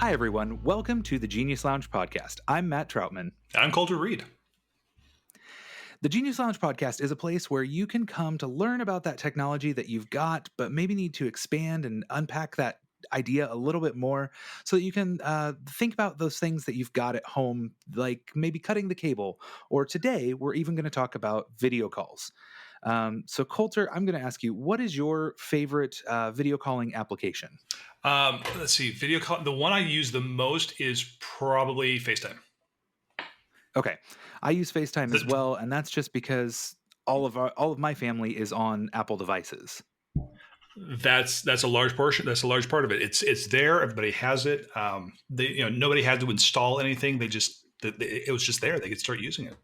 Hi, everyone. Welcome to the Genius Lounge podcast. I'm Matt Troutman. I'm Colter Reed. The Genius Lounge podcast is a place where you can come to learn about that technology that you've got, but maybe need to expand and unpack that idea a little bit more so that you can think about those things that you've got at home, like maybe cutting the cable. Or today, we're even going to talk about video calls. So, Colter, I'm going to ask you, what is your favorite video calling application? Let's see, video call. The one I use the most is probably FaceTime. Okay. I use FaceTime as well, and that's just because all of my family is on Apple devices. That's a large portion. That's a large part of it. It's there. Everybody has it. Nobody had to install anything. It was just there. They could start using it.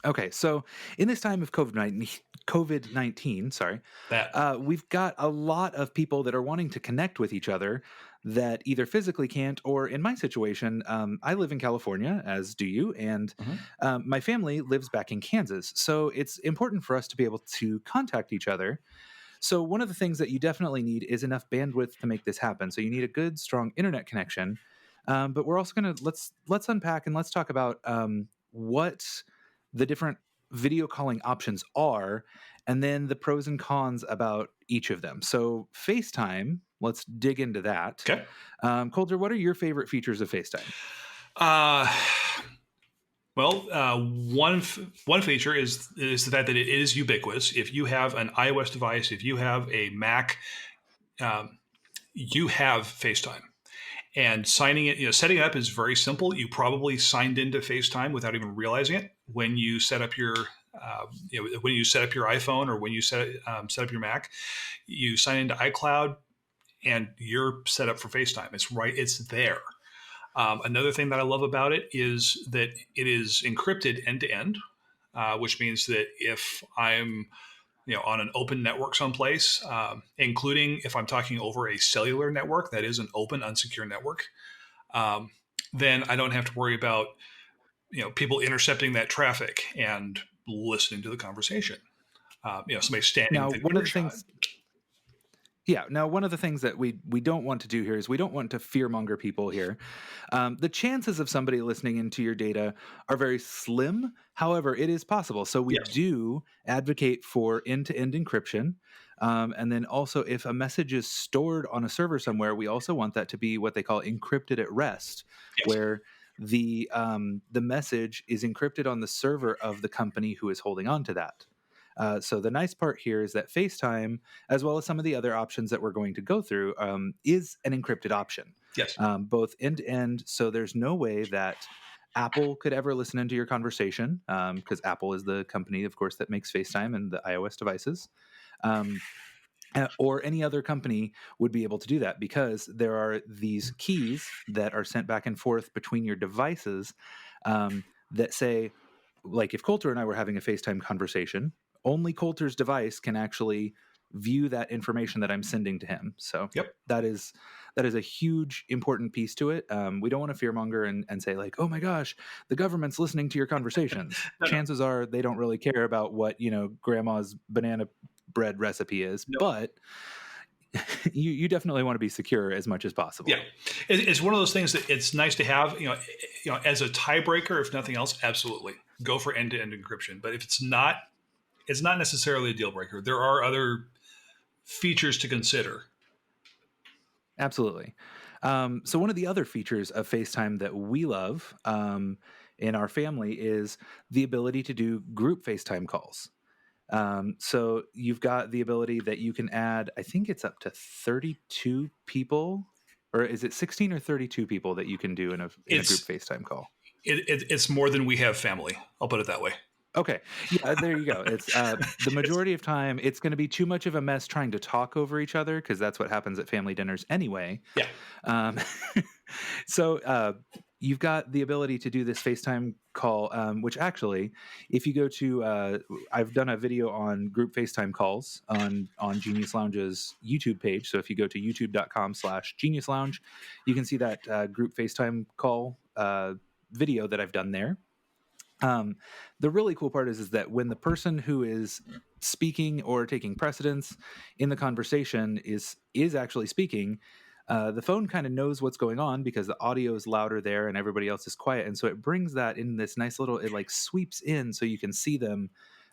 Okay, so in this time of COVID-19, we've got a lot of people that are wanting to connect with each other that either physically can't, or in my situation, I live in California, as do you, and my family lives back in Kansas. So it's important for us to be able to contact each other. So one of the things that you definitely need is enough bandwidth to make this happen. So you need a good, strong internet connection. But we're also going to let's unpack and let's talk about what the different video calling options are, and then the pros and cons about each of them. So FaceTime, let's dig into that. Okay. Colter, what are your favorite features of FaceTime? One feature is the fact that it is ubiquitous. If you have an iOS device, if you have a Mac, you have FaceTime. And setting it up is very simple. You probably signed into FaceTime without even realizing it when you set up your iPhone, or when you set up your Mac. You sign into iCloud, and you're set up for FaceTime. It's there. Another thing that I love about it is that it is encrypted end to end, which means that if I'm on an open network someplace, including if I'm talking over a cellular network that is an open, unsecure network, then I don't have to worry about people intercepting that traffic and listening to the conversation. Somebody standing Now, within one of the earshot. things. Yeah. Now, one of the things that we don't want to do here is we don't want to fearmonger people here. The chances of somebody listening into your data are very slim. However, it is possible. So we do advocate for end-to-end encryption. And then also, if a message is stored on a server somewhere, we also want that to be what they call encrypted at rest, where the message is encrypted on the server of the company who is holding on to that. So the nice part here is that FaceTime, as well as some of the other options that we're going to go through, is an encrypted option. Yes. Both end to end. So there's no way that Apple could ever listen into your conversation, because Apple is the company, of course, that makes FaceTime and the iOS devices. Or any other company would be able to do that, because there are these keys that are sent back and forth between your devices that say, like if Colter and I were having a FaceTime conversation, only Colter's device can actually view that information that I'm sending to him. So that is a huge, important piece to it. We don't want to fearmonger and say like, oh my gosh, the government's listening to your conversations. Chances are they don't really care about what, grandma's banana bread recipe is, but you definitely want to be secure as much as possible. Yeah, it's one of those things that it's nice to have, as a tiebreaker, if nothing else. Absolutely, go for end-to-end encryption. But if it's not necessarily a deal breaker. There are other features to consider. Absolutely. So one of the other features of FaceTime that we love in our family is the ability to do group FaceTime calls. So you've got the ability that you can add, I think it's up to 32 people, or is it 16 or 32 people that you can do in a group FaceTime call? It's more than we have family. I'll put it that way. Okay. Yeah, there you go. It's the majority of time, it's going to be too much of a mess trying to talk over each other, because that's what happens at family dinners anyway. Yeah. So you've got the ability to do this FaceTime call, which actually, if you go to, I've done a video on group FaceTime calls on Genius Lounge's YouTube page. So if you go to youtube.com/Genius Lounge, you can see that group FaceTime call video that I've done there. The really cool part is that when the person who is speaking or taking precedence in the conversation is actually speaking, The phone kind of knows what's going on because the audio is louder there and everybody else is quiet, and so it brings that in this nice little. It like sweeps in so you can see them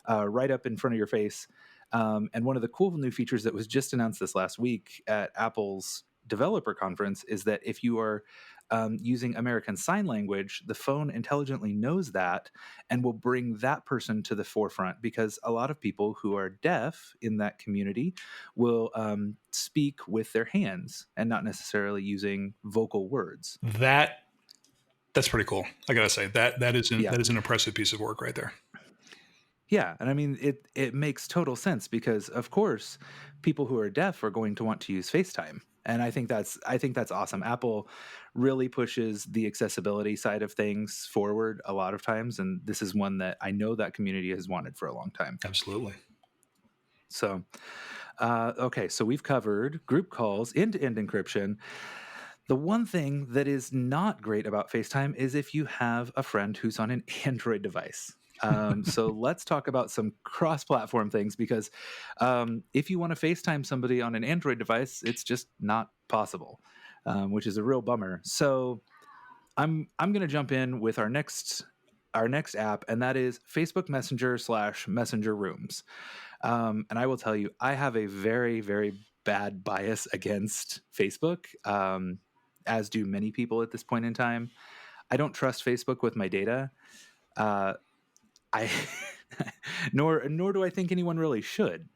right up in front of your face. And one of the cool new features that was just announced this last week at Apple's developer conference is that if you are using American Sign Language, the phone intelligently knows that and will bring that person to the forefront, because a lot of people who are deaf in that community will speak with their hands and not necessarily using vocal words. That's pretty cool. I gotta say Yeah. that is an impressive piece of work right there. Yeah, and I mean it makes total sense because of course people who are deaf are going to want to use FaceTime. And I think that's awesome. Apple really pushes the accessibility side of things forward a lot of times, and this is one that I know that community has wanted for a long time. Absolutely. So, okay, so we've covered group calls, end-to-end encryption. The one thing that is not great about FaceTime is if you have a friend who's on an Android device. So let's talk about some cross-platform things, because if you want to FaceTime somebody on an Android device, it's just not possible, which is a real bummer. So I'm going to jump in with our next app, and that is Facebook Messenger / Messenger Rooms. And I will tell you, I have a very, very bad bias against Facebook, as do many people at this point in time. I don't trust Facebook with my data. Uh, I nor do I think anyone really should.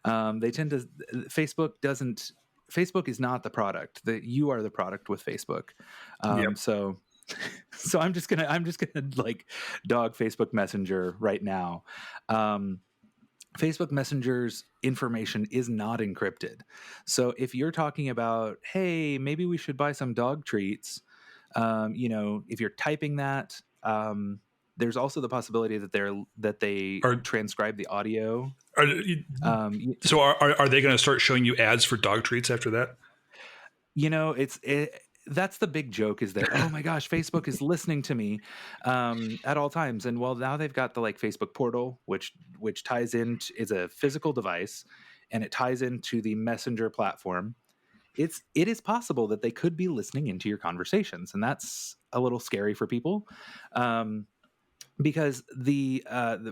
They tend to Facebook is not the product. That you are the product with Facebook. Yep. So I'm just gonna like dog Facebook Messenger right now. Um, Facebook Messenger's information is not encrypted. So if you're talking about, hey, maybe we should buy some dog treats, if you're typing that, there's also the possibility that they Are transcribe the audio. are Um, so are they going to start showing you ads for dog treats after that? that's the big joke, is that, oh my gosh, Facebook is listening to me at all times. And well, now they've got the like Facebook portal, which ties into, is a physical device, and it ties into the Messenger platform. It is possible that they could be listening into your conversations, and that's a little scary for people. Because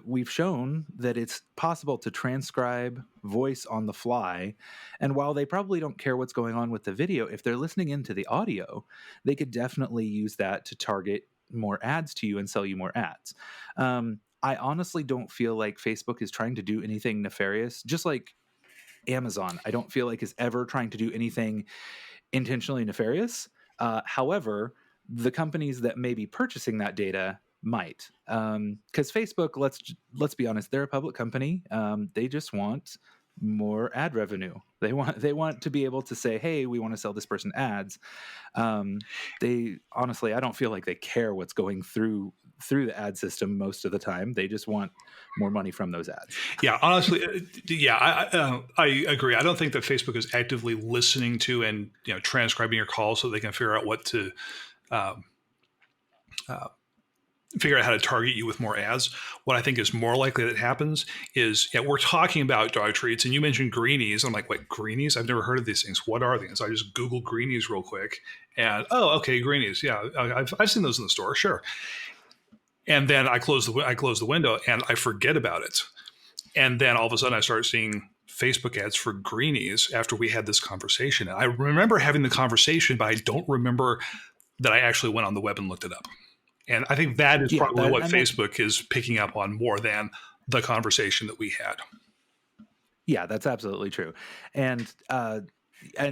we've shown that it's possible to transcribe voice on the fly, and while they probably don't care what's going on with the video, if they're listening into the audio, they could definitely use that to target more ads to you and sell you more ads. I honestly don't feel like Facebook is trying to do anything nefarious, just like Amazon I don't feel like is ever trying to do anything intentionally nefarious. However, the companies that may be purchasing that data might, because Facebook, let's be honest, they're a public company. They just want more ad revenue. They want to be able to say, hey, we want to sell this person ads. They honestly, I don't feel like they care what's going through the ad system most of the time. They just want more money from those ads. Yeah, honestly, yeah, I agree. I don't think that Facebook is actively listening to and transcribing your calls so they can figure out what to um, uh, figure out how to target you with more ads. What I think is more likely that happens is, we're talking about dog treats, and you mentioned greenies. I'm like, what, greenies? I've never heard of these things. What are these? I just Google greenies real quick, and oh, okay, greenies. Yeah, I've seen those in the store, sure. And then I close the window and I forget about it. And then all of a sudden I start seeing Facebook ads for greenies after we had this conversation. And I remember having the conversation, but I don't remember that I actually went on the web and looked it up. And I think that is Yeah, probably what and that's Facebook is picking up on more than the conversation that we had. Yeah, that's absolutely true. And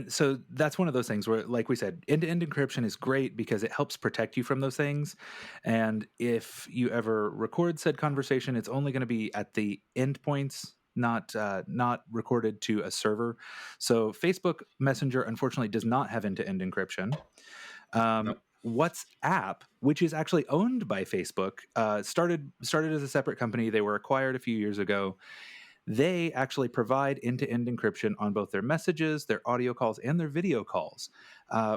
so that's one of those things where, like we said, end-to-end encryption is great because it helps protect you from those things. And if you ever record said conversation, it's only going to be at the endpoints, not recorded to a server. So Facebook Messenger unfortunately does not have end-to-end encryption. Yep. WhatsApp, which is actually owned by Facebook, started as a separate company. They were acquired a few years ago. They actually provide end-to-end encryption on both their messages, their audio calls, and their video calls,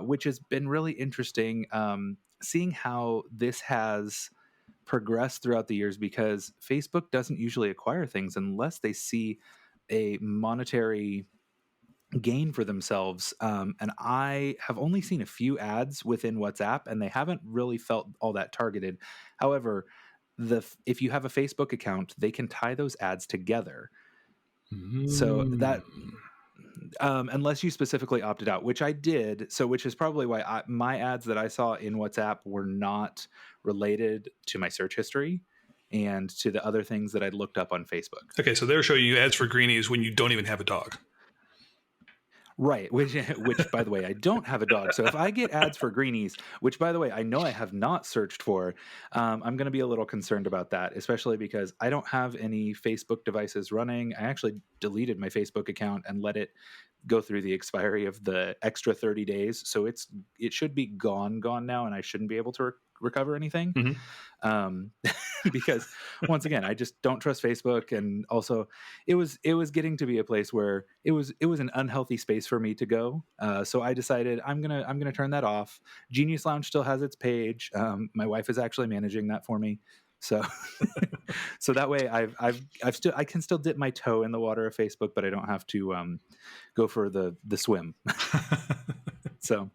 which has been really interesting, seeing how this has progressed throughout the years, because Facebook doesn't usually acquire things unless they see a monetary gain for themselves. And I have only seen a few ads within WhatsApp, and they haven't really felt all that targeted. However, if you have a Facebook account, they can tie those ads together. So that Mm. unless you specifically opted out, which I did, so which is probably why my ads that I saw in WhatsApp were not related to my search history and to the other things that I'd looked up on Facebook. Okay, so they're showing you ads for greenies when you don't even have a dog. Right, which by the way, I don't have a dog. So if I get ads for greenies, which by the way, I know I have not searched for, I'm going to be a little concerned about that, especially because I don't have any Facebook devices running. I actually deleted my Facebook account and let it go through the expiry of the extra 30 days. So it should be gone now, and I shouldn't be able to recover anything. Mm-hmm. Because once again, I just don't trust Facebook, and also it was getting to be a place where it was an unhealthy space for me to go. So I decided I'm gonna turn that off. Genius Lounge still has its page. My wife is actually managing that for me. So so that way I can still dip my toe in the water of Facebook, but I don't have to go for the swim. So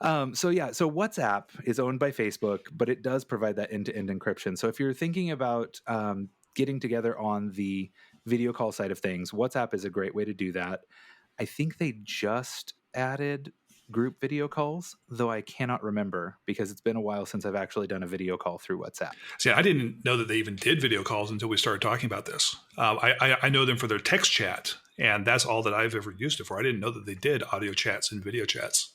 so WhatsApp is owned by Facebook, but it does provide that end-to-end encryption. So if you're thinking about getting together on the video call side of things, WhatsApp is a great way to do that. I think they just added group video calls, though I cannot remember because it's been a while since I've actually done a video call through WhatsApp. See, I didn't know that they even did video calls until we started talking about this. I know them for their text chat, and that's all that I've ever used it for. I didn't know that they did audio chats and video chats.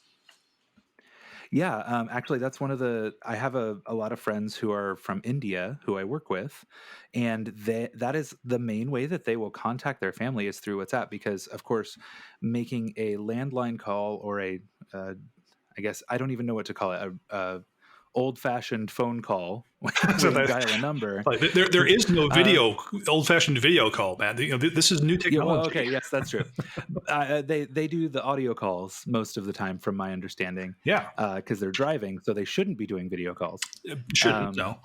Yeah, actually, that's one of I have a lot of friends who are from India who I work with, and that is the main way that they will contact their family is through WhatsApp because, of course, making a landline call or I guess I don't even know what to call it, a old-fashioned phone call So where you dial a number. like, there is no old-fashioned video call, man. This is new Yeah, well, technology. okay, yes, that's true. They do the audio calls most of the time, from my understanding, Yeah, because they're driving, so they shouldn't be doing video calls. shouldn't no.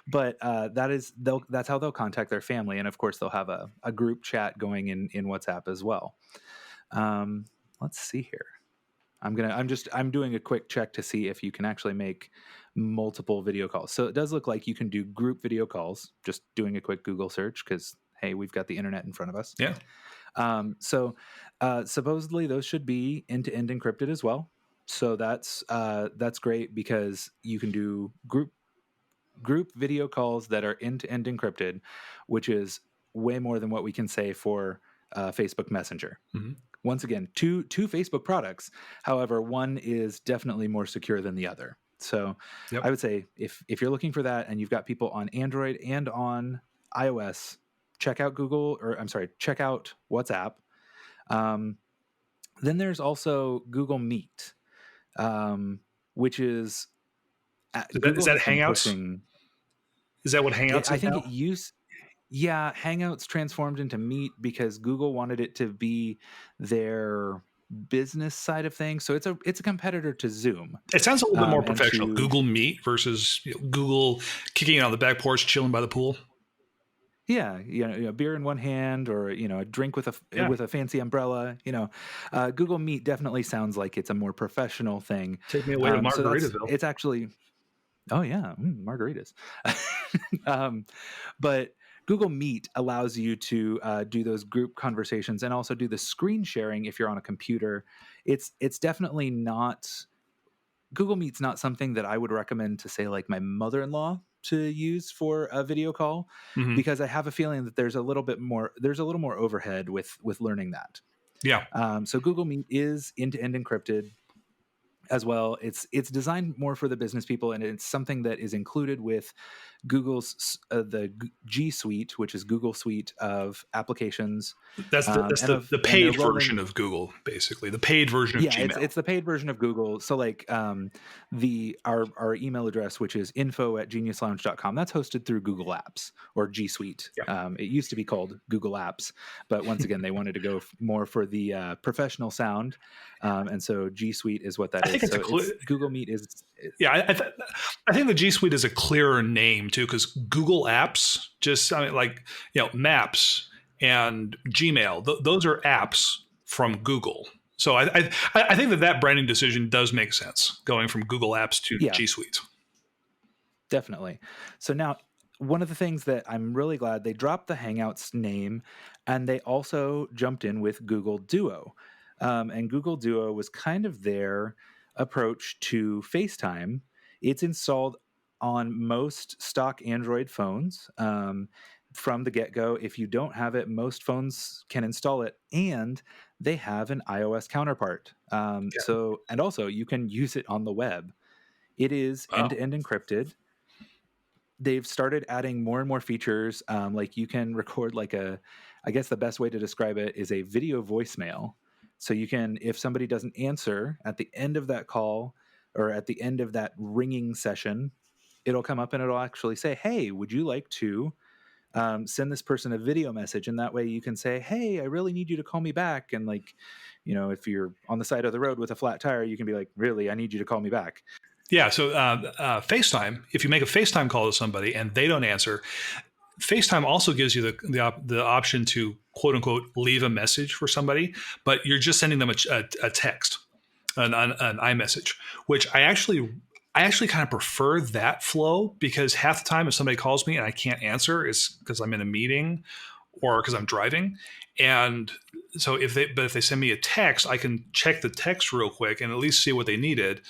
But that's how they'll contact their family, and of course they'll have a group chat going in WhatsApp as well. Let's see here. I'm doing a quick check to see if you can actually make multiple video calls. So it does look like you can do group video calls. Just doing a quick Google search because hey, we've got the internet in front of us. Yeah. So supposedly those should be end-to-end encrypted as well. So that's great because you can do group video calls that are end-to-end encrypted, which is way more than what we can say for Facebook Messenger. Mm-hmm. Once again, two Facebook products. However, one is definitely more secure than the other. So Yep. I would say if you're looking for that and you've got people on Android and on iOS, check out WhatsApp. Then there's also Google Meet, which is Is that Hangouts? Is that what Hangouts I is think now? it used. Yeah, Hangouts transformed into Meet because Google wanted it to be their business side of things. So it's a competitor to Zoom. It sounds a little bit more And professional. Google Meet versus Google kicking it on the back porch, chilling by the pool. Yeah, beer in one hand, or a drink with a fancy umbrella. Google Meet definitely sounds like it's a more professional thing. Take me away to So Margaritaville. it's actually, oh yeah, margaritas. But Google Meet allows you to do those group conversations and also do the screen sharing if you're on a computer. It's definitely not. Google Meet's not something that I would recommend to, say, like my mother-in-law to use for a video call, Mm-hmm. because I have a feeling that there's a little more overhead with learning that. Yeah. So Google Meet is end-to-end encrypted as well. It's designed more for the business people, and it's something that is included with Google's the G Suite, which is Google Suite of applications. That's the paid version of Google, basically the paid version of Gmail. It's the paid version of Google. So like our email address, which is info@geniuslounge.com, that's hosted through Google Apps or G Suite. Yeah. It used to be called Google Apps, but once again, they wanted to go more for the professional sound, and so G Suite is what that is. Google Meet is. Yeah, I think the G Suite is a clearer name too, because Google Apps Maps and Gmail. Those are apps from Google. So I think that branding decision does make sense, going from Google Apps to Yeah, G Suite. definitely. So now, one of the things that I'm really glad they dropped the Hangouts name, and they also jumped in with Google Duo. And Google Duo was kind of their approach to FaceTime. It's installed on most stock Android phones from the get go. If you don't have it, most phones can install it, and they have an iOS counterpart. Yeah. And also you can use it on the web. It is end Wow. to end encrypted. They've started adding more and more features. Like you can record I guess the best way to describe it is a video voicemail. So you can, if somebody doesn't answer at the end of that call or at the end of that ringing session, it'll come up and it'll actually say, "Hey, would you like to send this person a video message?" And that way you can say, "Hey, I really need you to call me back." And if you're on the side of the road with a flat tire, you can be like, "Really, I need you to call me back." Yeah. So FaceTime, if you make a FaceTime call to somebody and they don't answer, FaceTime also gives you the option to quote unquote leave a message for somebody, but you're just sending them a text, an iMessage, which I actually kind of prefer that flow, because half the time if somebody calls me and I can't answer, it's because I'm in a meeting or because I'm driving. And so if they send me a text, I can check the text real quick and at least see what they needed.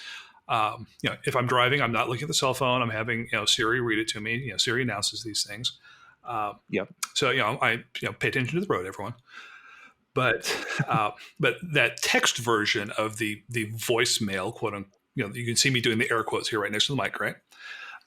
If I'm driving, I'm not looking at the cell phone. I'm having Siri read it to me. Siri announces these things. Um, Yep. so I pay attention to the road, everyone. But but that text version of the voicemail, quote unquote, you can see me doing the air quotes here right next to the mic, right?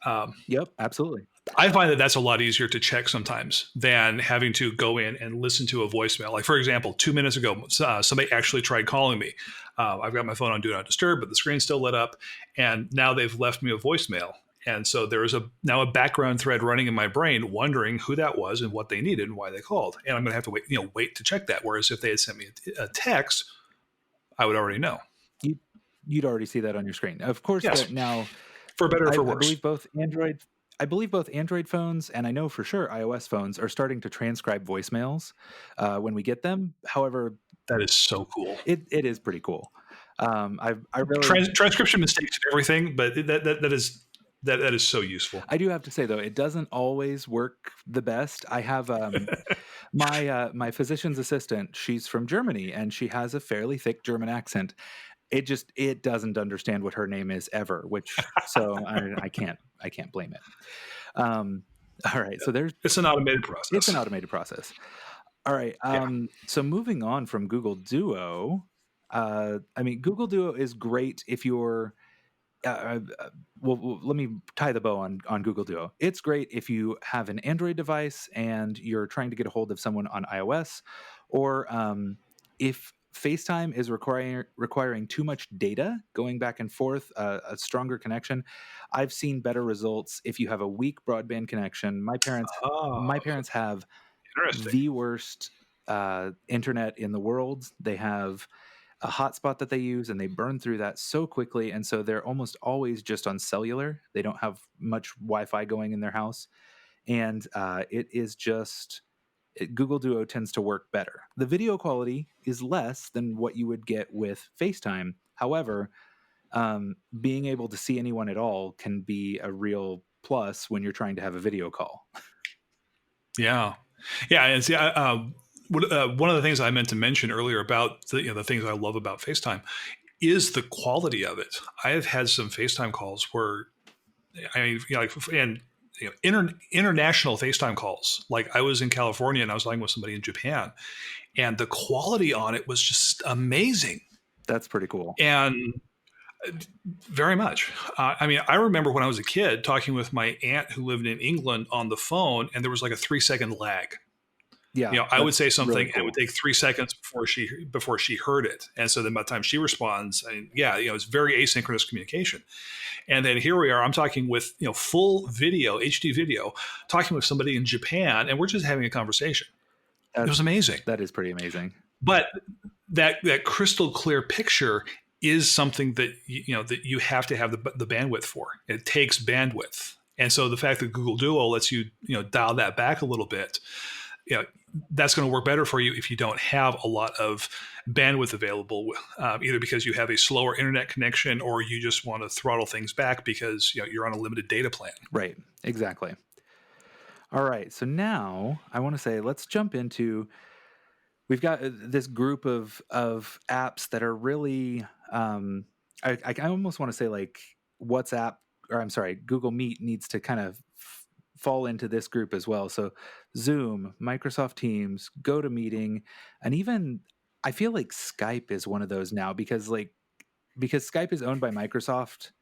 Um, Yep. Absolutely. I find that that's a lot easier to check sometimes than having to go in and listen to a voicemail. Like, for example, 2 minutes ago, somebody actually tried calling me. I've got my phone on Do Not Disturb, but the screen's still lit up. And now they've left me a voicemail. And so there is now a background thread running in my brain wondering who that was and what they needed and why they called. And I'm going to have to wait to check that. Whereas if they had sent me a text, I would already know. You'd already see that on your screen. Of course, Yes, that now for better or for I worse. believe both Android phones and I know for sure iOS phones are starting to transcribe voicemails when we get them. However, That is so cool. it is pretty cool. I really Transcription mistakes and everything, but that is so useful. I do have to say though, it doesn't always work the best. I have my physician's assistant. She's from Germany and she has a fairly thick German accent. It doesn't understand what her name is ever, I can't blame it. All right, so It's an automated it's process. an automated process. All right, Yeah. so moving on from Google Duo, Google Duo is great if you're let me tie the bow on Google Duo. It's great if you have an Android device and you're trying to get a hold of someone on iOS, or if FaceTime is requiring too much data going back and forth, a stronger connection. I've seen better results if you have a weak broadband connection. My Oh, parents have interesting. the worst internet in the world. They have a hotspot that they use and they burn through that so quickly, and so they're almost always just on cellular. They don't have much Wi-Fi going in their house, and Google Duo tends to work better. The video quality is less than what you would get with FaceTime. However, being able to see anyone at all can be a real plus when you're trying to have a video call. Yeah, yeah, and see, one of the things I meant to mention earlier about the things I love about FaceTime is the quality of it. I have had some FaceTime calls where international FaceTime calls. Like, I was in California and I was talking with somebody in Japan, and the quality on it was just amazing. That's pretty cool. And very much. I remember when I was a kid talking with my aunt who lived in England on the phone, and there was like a 3 second lag. Yeah, I would say that's something, really and it would cool. take 3 seconds before she heard it, and so then by the time she responds, it's very asynchronous communication. And then here we are, I'm talking with full video, HD video, talking with somebody in Japan, and we're just having a conversation. It That was amazing. that is pretty amazing. But that crystal clear picture is something that that you have to have the bandwidth for. It takes bandwidth, and so the fact that Google Duo lets you dial that back a little bit that's going to work better for you if you don't have a lot of bandwidth available, either because you have a slower internet connection or you just want to throttle things back because you're on a limited data plan. Right. Exactly. All right. So now I want to say let's jump into. We've got this group of apps that are really. I almost want to say like WhatsApp, or I'm sorry, Google Meet needs to kind of fall into this group as well. So Zoom, Microsoft Teams, GoToMeeting, and even I feel like Skype is one of those now because Skype is owned by Microsoft.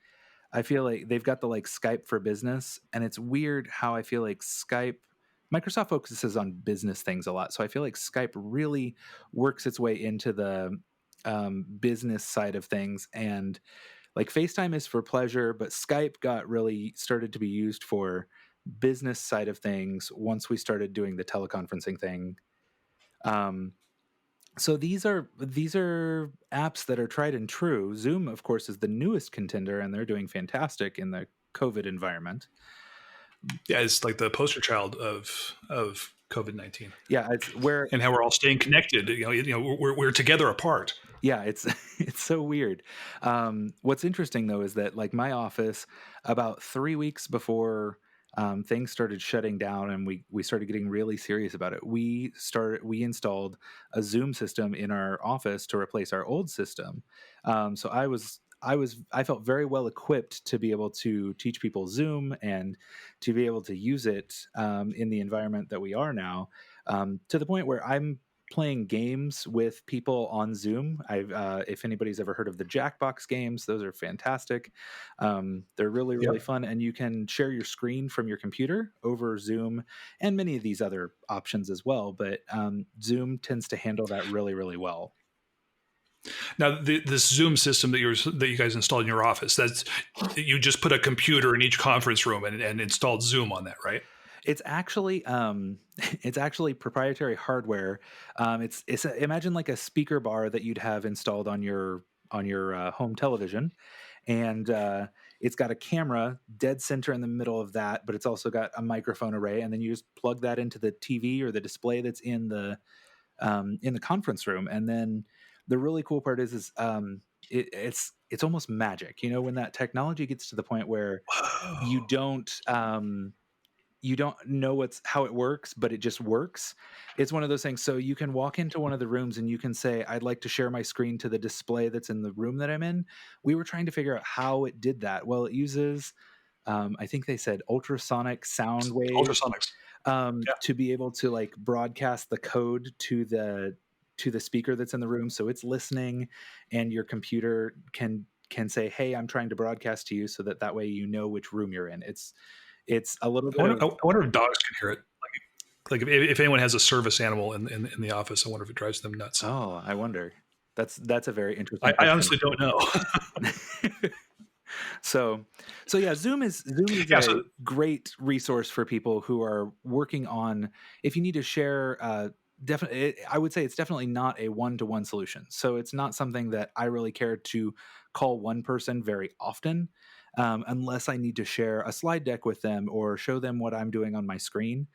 I feel like they've got the like Skype for business, and it's weird how I feel like Microsoft focuses on business things a lot. So I feel like Skype really works its way into the business side of things. And like FaceTime is for pleasure, but Skype got really started to be used for business side of things once we started doing the teleconferencing thing. Um, so these are apps that are tried and true. Zoom, of course, is the newest contender, and they're doing fantastic in the COVID environment. Yeah, it's like the poster child of COVID-19 Yeah, it's where and how we're all staying connected. We're together apart. yeah, it's it's so weird. What's interesting though is that like my office, about 3 weeks before things started shutting down and we started getting really serious about it, we installed a Zoom system in our office to replace our old system. So I felt very well equipped to be able to teach people Zoom and to be able to use it in the environment that we are now, to the point where I'm playing games with people on Zoom. If anybody's ever heard of the Jackbox games, those are fantastic. They're really, really Yep. fun, and you can share your screen from your computer over Zoom and many of these other options as well. But Zoom tends to handle that really, really well. Now, this Zoom system that you guys installed in your office, that's you just put a computer in each conference room and installed Zoom on that, right? It's actually it's actually proprietary hardware. Imagine like a speaker bar that you'd have installed on your home television, and it's got a camera dead center in the middle of that, but it's also got a microphone array, and then you just plug that into the TV or the display that's in the conference room, and then the really cool part it's almost magic, when that technology gets to the point where you Whoa. don't you don't know how it works, but it just works. It's one of those things. So you can walk into one of the rooms and you can say, I'd like to share my screen to the display that's in the room that I'm in. We were trying to figure out how it did that. Well, it uses, I think they said ultrasonic sound waves Ultrasonics. Yeah. to be able to like broadcast the code to the speaker that's in the room. So it's listening, and your computer can say, hey, I'm trying to broadcast to you, so that way you know which room you're in. It's a little I bit wonder, of. I wonder if dogs can hear it. Like if anyone has a service animal in the office, I wonder if it drives them nuts. Oh, I wonder. That's a very interesting I question. honestly don't know. So so yeah, Zoom is Yeah. a So great resource for people who are working on, if you need to share, definitely I would say it's definitely not a one-to-one solution. So it's not something that I really care to call one person very often, unless I need to share a slide deck with them or show them what I'm doing on my screen.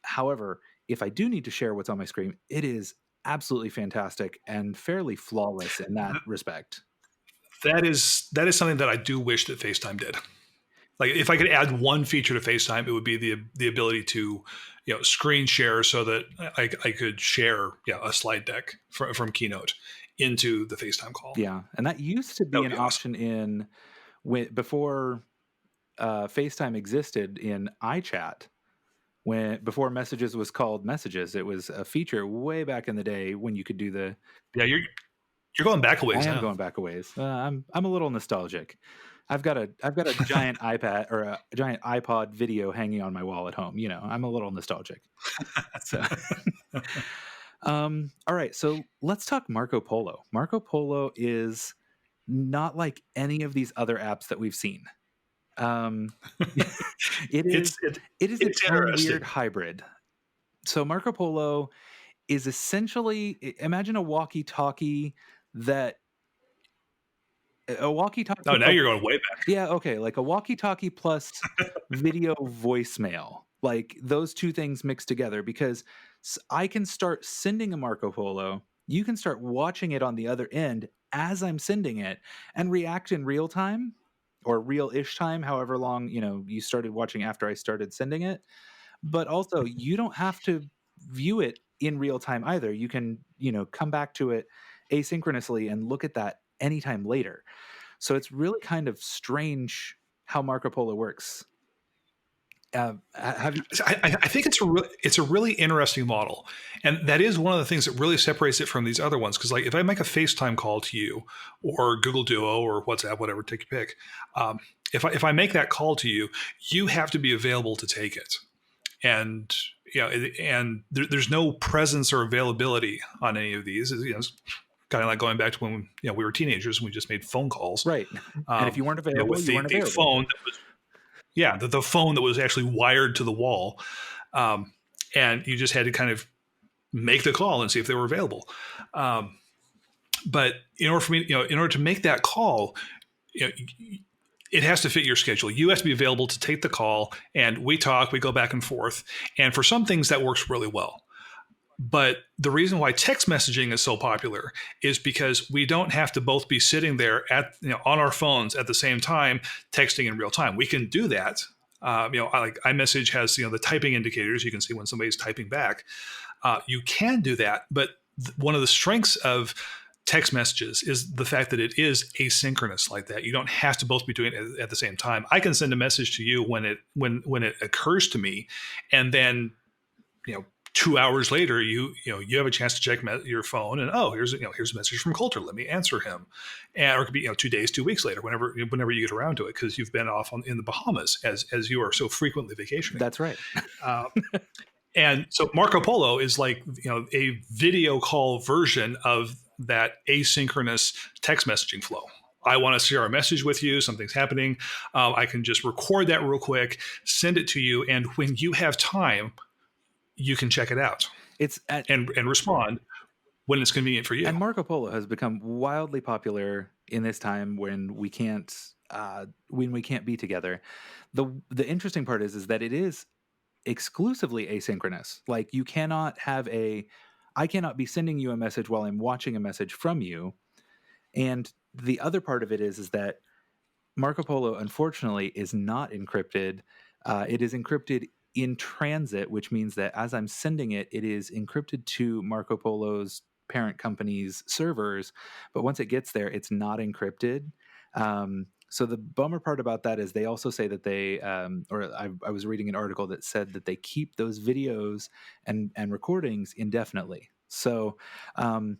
However, if I do need to share what's on my screen, it is absolutely fantastic and fairly flawless in that respect. that is something that I do wish that FaceTime did. Like if I could add one feature to FaceTime, it would be the ability to screen share so that I could share a slide deck from Keynote into the FaceTime call. Yeah, and that used to That be would an be awesome. option before FaceTime existed in iChat. Before messages was called messages, it was a feature way back in the day when you could do the. Yeah, you're going back a I ways am now. going back a ways. I'm a little nostalgic. I've got a giant iPad or a giant iPod video hanging on my wall at home. I'm a little nostalgic. So, all right. So let's talk Marco Polo. Marco Polo is not like any of these other apps that we've seen. Um, it It's is it, it is its it's own weird interesting. hybrid. So Marco Polo is essentially, imagine that a walkie-talkie Oh, now plus. you're going way back. Yeah, okay, like a walkie-talkie plus video voicemail. like those two things mixed together, because I can start sending a Marco Polo. You can start watching it on the other end as I'm sending it and react in real time or real-ish time, however long, you started watching after I started sending it. But also, you don't have to view it in real time either. You can, come back to it asynchronously and look at that anytime later. So it's really kind of strange how Marco Polo works. Have you? I think it's a really interesting model, and that is one of the things that really separates it from these other ones. Because like if I make a FaceTime call to you, or Google Duo, or WhatsApp, whatever, take your pick. If I make that call to you, you have to be available to take it, and there's no presence or availability on any of these. It's kind of like going back to when we were teenagers and we just made phone calls. Right. And if you weren't available, With you weren't the available. phone that was the phone that was actually wired to the wall, and you just had to kind of make the call and see if they were available. But in order for me, in order to make that call, you know, it has to fit your schedule. You have to be available to take the call, and we talk, we go back and forth. And for some things, that works really well. But the reason why text messaging is so popular is because we don't have to both be sitting there on our phones at the same time, texting in real time. We can do that. Like iMessage has the typing indicators. You can see when somebody's typing back. You can do that, but one of the strengths of text messages is the fact that it is asynchronous like that. You don't have to both be doing it at the same time. I can send a message to you when it occurs to me, and then 2 hours later, you have a chance to check your phone, and here's a message from Colter. Let me answer him, or it could be 2 days, 2 weeks later, whenever you get around to it, because you've been off in the Bahamas as you are so frequently vacationing. That's right. And so Marco Polo is like a video call version of that asynchronous text messaging flow. I want to share a message with you. Something's happening. I can just record that real quick, send it to you, and when you have time, you can check it out. And respond when it's convenient for you. And Marco Polo has become wildly popular in this time when we can't be together. The interesting part is that it is exclusively asynchronous. Like I cannot be sending you a message while I'm watching a message from you. And the other part of it is that Marco Polo, unfortunately, is not encrypted. It is encrypted in transit, which means that as I'm sending it, it is encrypted to Marco Polo's parent company's servers. But once it gets there, it's not encrypted. So the bummer part about that is they also say that I was reading an article that said that they keep those videos and recordings indefinitely. So, interesting.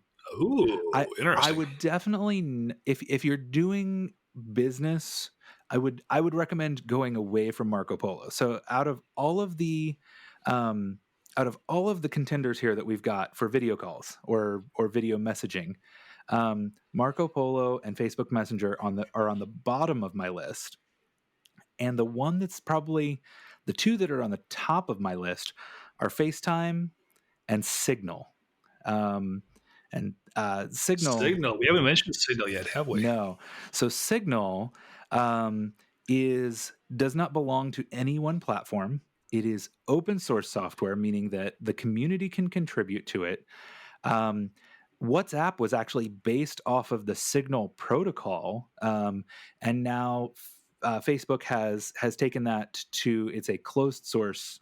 I would definitely, if you're doing business, I would recommend going away from Marco Polo. So out of all of the contenders here that we've got for video calls or video messaging, Marco Polo and Facebook Messenger are on the bottom of my list. And the one that's probably the two that are on the top of my list are FaceTime and Signal. Signal. We haven't mentioned Signal yet, have we? No. So Signal does not belong to any one platform. It is open source software, meaning that the community can contribute to it. WhatsApp was actually based off of the Signal protocol, and now Facebook has taken that to it's a closed source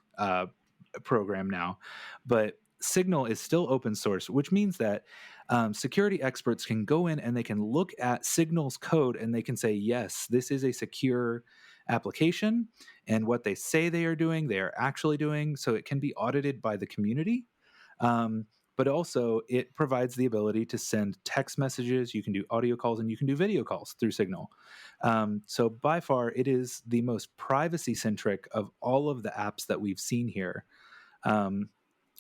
program now, but Signal is still open source, which means that security experts can go in and they can look at Signal's code and they can say, yes, this is a secure application, and what they say they are doing, they are actually doing. So it can be audited by the community. But also it provides the ability to send text messages. You can do audio calls and you can do video calls through Signal. So by far, it is the most privacy centric of all of the apps that we've seen here.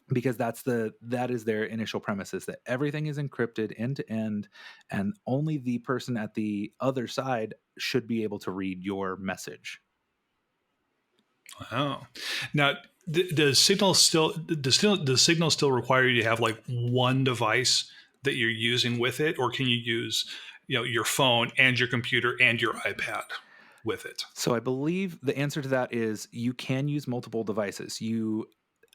Because that is their initial premise, is that everything is encrypted end to end, and only the person at the other side should be able to read your message. Wow. Now, does Signal still require you to have like one device that you're using with it, or can you use your phone and your computer and your iPad? with it? So I believe the answer to that is you can use multiple devices.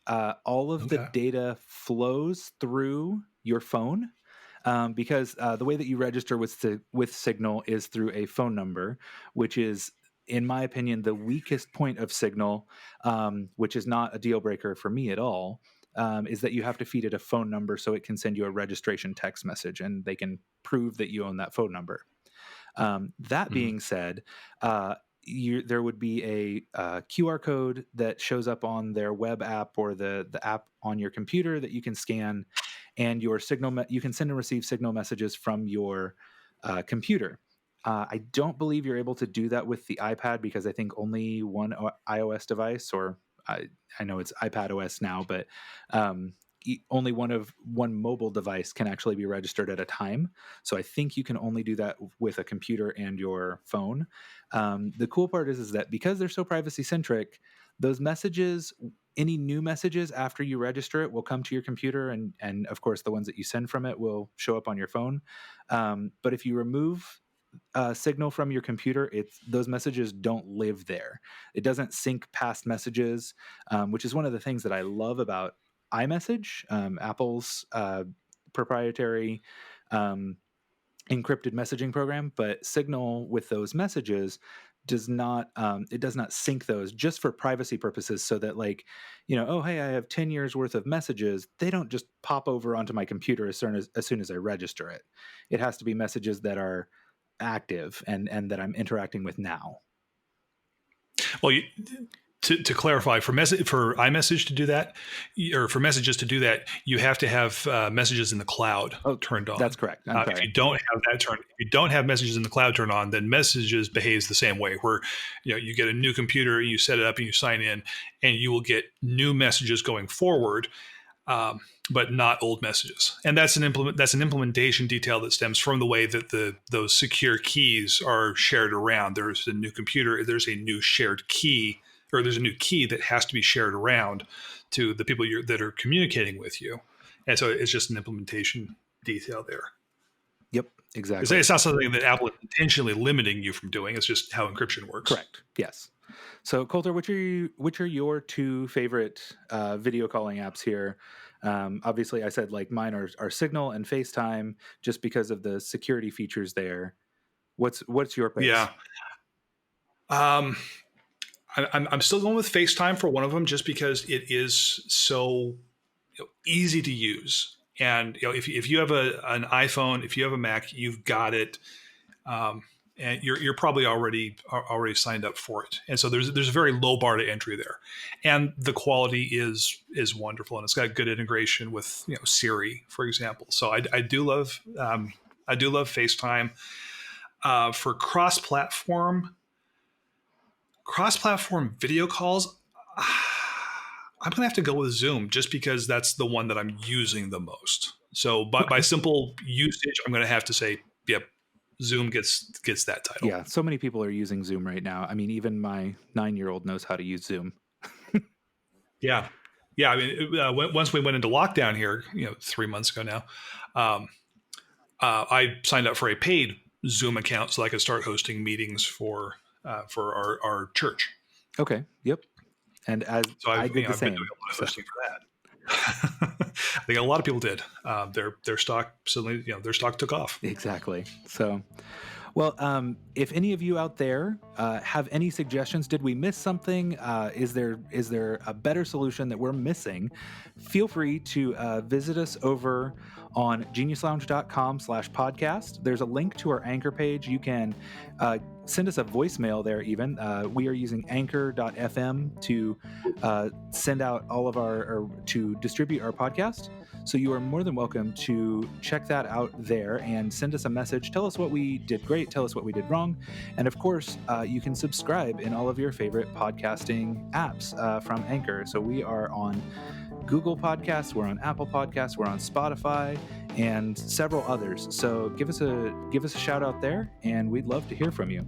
All of the Okay. data flows through your phone, because the way that you register with Signal is through a phone number, which is, in my opinion, the weakest point of Signal, which is not a deal breaker for me at all. Is that you have to feed it a phone number so it can send you a registration text message, and they can prove that you own that phone number. That Mhm. being said, there would be a QR code that shows up on their web app or the app on your computer that you can scan, and your you can send and receive Signal messages from your computer. I don't believe you're able to do that with the iPad, because I think only one iOS device, or I know it's iPad OS now, but um, only one mobile device can actually be registered at a time. So I think you can only do that with a computer and your phone. The cool part is that because they're so privacy centric, those messages, any new messages after you register it, will come to your computer, and of course the ones that you send from it will show up on your phone. But if you remove Signal from your computer, those messages don't live there. It doesn't sync past messages, which is one of the things that I love about iMessage, Apple's proprietary um, encrypted messaging program. But Signal, with those messages, does not sync those, just for privacy purposes, so that, like, oh, hey, I have 10 years worth of messages. They don't just pop over onto my computer as soon as I register it. It has to be messages that are active and that I'm interacting with now. Well, to clarify, for iMessage to do that, or for messages to do that, you have to have messages in the cloud Oh, turned that's on. correct. I'm If sorry. you don't have that turned, if you don't have messages in the cloud turned on, then messages behaves the same way. Where you get a new computer, you set it up, and you sign in, and you will get new messages going forward. But not old messages, and that's an implementation detail that stems from the way that those secure keys are shared around. There's a new computer, there's a new shared key, or there's a new key that has to be shared around to the people that are communicating with you, and so it's just an implementation detail there. Yep, It's, exactly. it's not something that Apple is intentionally limiting you from doing. It's just how encryption works. Correct. Yes. So, Colter, which are your two favorite video calling apps here? Obviously, I said, like, mine are Signal and FaceTime, just because of the security features there. What's your picks? Yeah. Um, I'm still going with FaceTime for one of them, just because it is so easy to use. And if you have an iPhone, if you have a Mac, you've got it, and you're probably already signed up for it. And so there's a very low bar to entry there, and the quality is wonderful, and it's got good integration with Siri, for example. So I do love FaceTime for cross-platform video calls. I'm gonna have to go with Zoom, just because that's the one that I'm using the most. So by Okay. simple usage, I'm gonna have to say, yep, Zoom gets that title. Yeah, so many people are using Zoom right now. I mean, even my 9-year-old knows how to use Zoom. Yeah, yeah. I mean, once we went into lockdown here, 3 months ago now, um, I signed up for a paid Zoom account so I could start hosting meetings for our church. Okay. Yep. And as So I did the I've been doing same. a lot of So hosting for that. I think a lot of people did. Their stock suddenly, their stock took off. exactly. So, well, if any of you out there have any suggestions, did we miss something? Is there a better solution that we're missing? Feel free to visit us over on geniuslounge.com/podcast. There's a link to our Anchor page. You can send us a voicemail there even. We are using anchor.fm to send out to distribute our podcast. So you are more than welcome to check that out there and send us a message. Tell us what we did great. Tell us what we did wrong. And of course, you can subscribe in all of your favorite podcasting apps from Anchor. So we are on Google Podcasts, we're on Apple Podcasts, we're on Spotify, and several others. So give us a shout out there, and we'd love to hear from you.